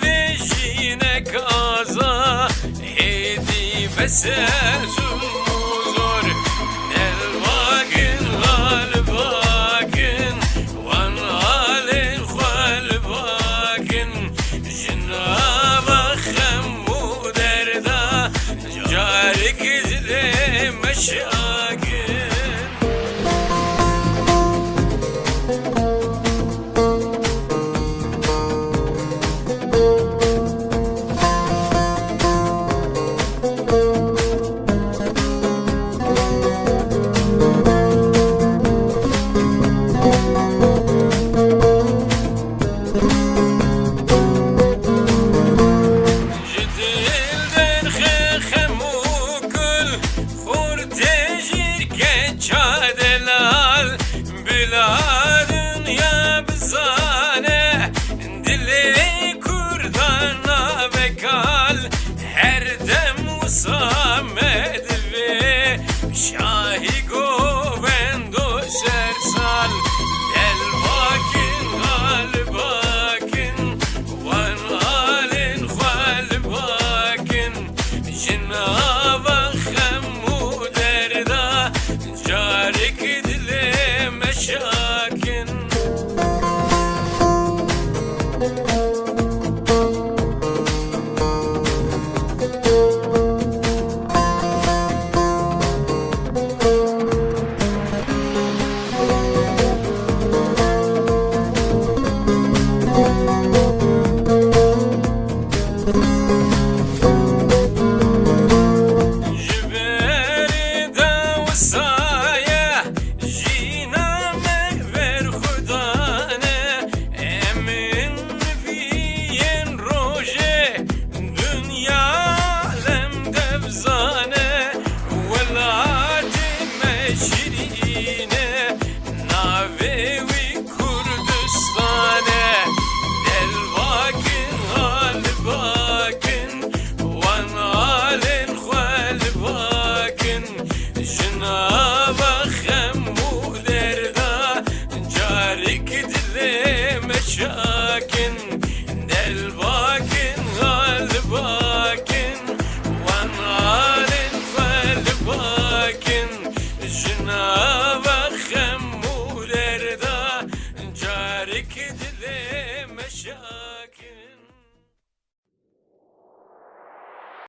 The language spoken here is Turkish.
ve jine kaza hedi beser zor el vakın hal vakın van halin hal vakın Cenab-ı Hemmu derda carik izle meşakın Çadelal biladın ya bizane dili kurdana bekal her dem usamed ve şahi govendo sersal el vakin hal vakin van halin hal vakin Cenab-ı Hemmu derda carik dile meşakin